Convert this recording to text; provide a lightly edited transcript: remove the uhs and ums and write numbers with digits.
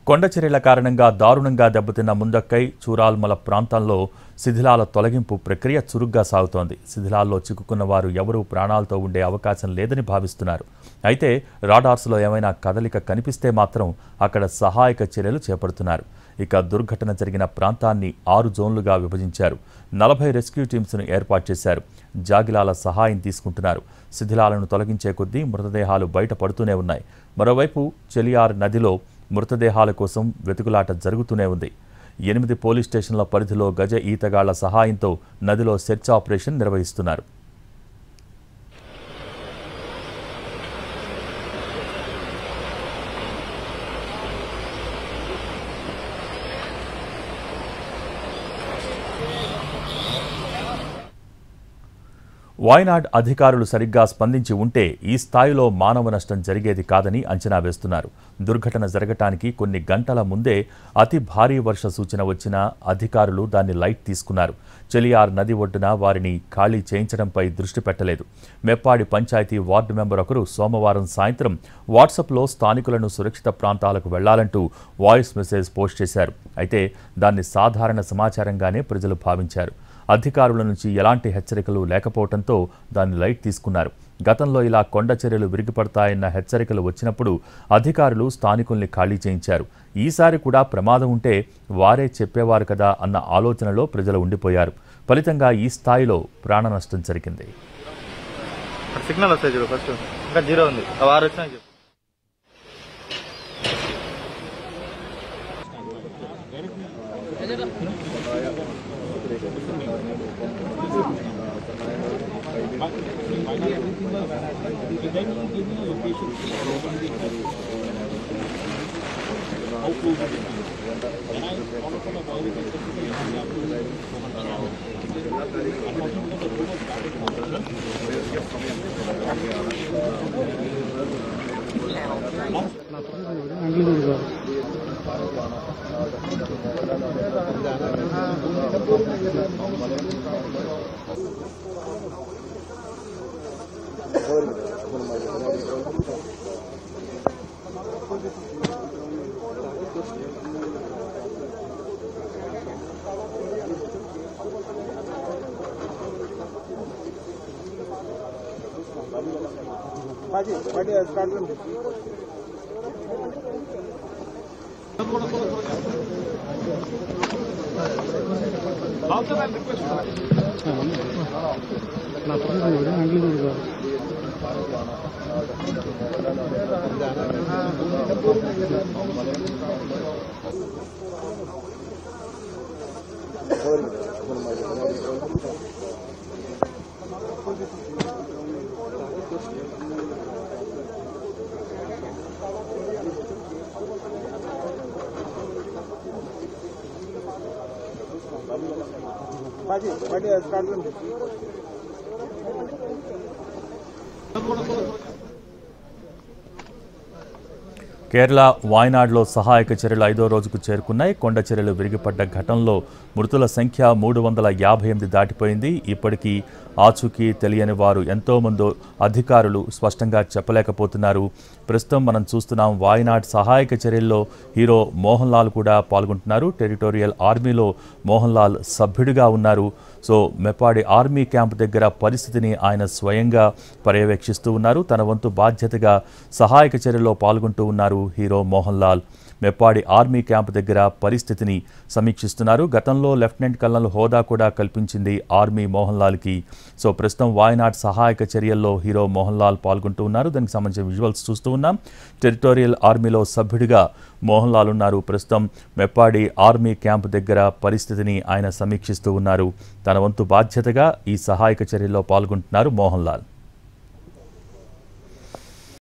కొండచర్యల కారణంగా దారుణంగా దెబ్బతిన్న ముందక్కై చూరాల్మల ప్రాంతంలో శిథిలాల తొలగింపు ప్రక్రియ చురుగ్గా సాగుతోంది. శిథిలాల్లో చిక్కుకున్న వారు ఎవరూ ప్రాణాలతో ఉండే అవకాశం లేదని భావిస్తున్నారు. అయితే రాడార్స్లో ఏమైనా కదలిక కనిపిస్తే మాత్రం అక్కడ సహాయక చర్యలు చేపడుతున్నారు. ఇక దుర్ఘటన జరిగిన ప్రాంతాన్ని 6 జోన్లుగా విభజించారు. 40 రెస్క్యూ టీమ్స్ను ఏర్పాటు చేశారు. జాగిలాల సహాయం తీసుకుంటున్నారు. శిథిలాలను తొలగించే కొద్దీ మృతదేహాలు బయటపడుతూనే ఉన్నాయి. మరోవైపు చెలియార్ నదిలో మృతదేహాల కోసం వెతుకులాట జరుగుతూనే ఉంది. 8 పోలీస్ స్టేషన్ల పరిధిలో గజ ఈతగాళ్ల సహాయంతో నదిలో సెర్చ్ ఆపరేషన్ నిర్వహిస్తున్నారు. వాయనాడ్ అధికారులు సరిగ్గా స్పందించి ఉంటే ఈ స్థాయిలో మానవ నష్టం జరిగేది కాదని అంచనా వేస్తున్నారు. దుర్ఘటన జరగటానికి కొన్ని గంటల ముందే అతి భారీ వర్ష సూచన వచ్చినా అధికారులు దాన్ని లైట్ తీసుకున్నారు. చెలియార్ నది ఒడ్డున వారిని ఖాళీ చేయించడంపై దృష్టి పెట్టలేదు. మెప్పాడి పంచాయతీ వార్డు మెంబర్ ఒకరు సోమవారం సాయంత్రం వాట్సాప్లో స్థానికులను సురక్షిత ప్రాంతాలకు వెళ్లాలంటూ వాయిస్ మెసేజ్ పోస్ట్ చేశారు. అయితే దాన్ని సాధారణ సమాచారంగానే ప్రజలు భావించారు. అధికారుల నుంచి ఎలాంటి హెచ్చరికలు లేకపోవడంతో దాన్ని లైట్ తీసుకున్నారు. గతంలో ఇలా కొండ చర్యలు విరిగిపడతాయన్న హెచ్చరికలు వచ్చినప్పుడు అధికారులు స్థానికుల్ని ఖాళీ చేయించారు. ఈసారి కూడా ప్రమాదం ఉంటే వారే చెప్పేవారు కదా అన్న ఆలోచనలో ప్రజలు ఉండిపోయారు. ఫలితంగా ఈ స్థాయిలో ప్రాణ నష్టం జరిగింది. కేరళ వాయనాడ్లో సహాయక చర్యలు 5వ రోజుకు చేరుకున్నాయి. కొండ చర్యలు విరిగిపడ్డ ఘటనలో మృతుల సంఖ్య 358 దాటిపోయింది. ఇప్పటికీ ఆచూకీ తెలియని వారు ఎంతోమంది అధికారులు స్పష్టంగా చెప్పలేకపోతున్నారు. ప్రస్తుతం మనం చూస్తున్నాం వాయనాడ్ సహాయక చర్యల్లో హీరో మోహన్ లాల్ కూడా పాల్గొంటున్నారు. టెరిటోరియల్ ఆర్మీలో మోహన్ లాల్ సభ్యుడిగా ఉన్నారు. సో మెప్పాడి ఆర్మీ క్యాంప్ దగ్గర పరిస్థితిని ఆయన స్వయంగా పర్యవేక్షిస్తూ ఉన్నారు. తన వంతు బాధ్యతగా సహాయక చర్యల్లో పాల్గొంటూ ఉన్నారు hero Mohan Lal. Meppadi army camp దగ్గర పరిస్థితిని సమీక్షిస్తున్నారు. గతంలో లెఫ్టినెంట్ కల్నల్ హోదా కూడా కల్పించింది ఆర్మీ మోహన్ లాల్కి. సో ప్రస్తుతం వాయనాడ్ సహాయక చర్యల్లో హీరో మోహన్ లాల్ పాల్గొంటూ ఉన్నారు. దానికి సంబంధించిన విజువల్స్ చూస్తూ ఉన్నాం. టెరిటోరియల్ ఆర్మీలో సభ్యుడిగా మోహన్ లాల్ ఉన్నారు. ప్రస్తుతం మెప్పాడి ఆర్మీ క్యాంప్ దగ్గర పరిస్థితిని ఆయన సమీక్షిస్తూ ఉన్నారు. తన వంతు బాధ్యతగా ఈ సహాయక చర్యల్లో పాల్గొంటున్నారు మోహన్ లాల్.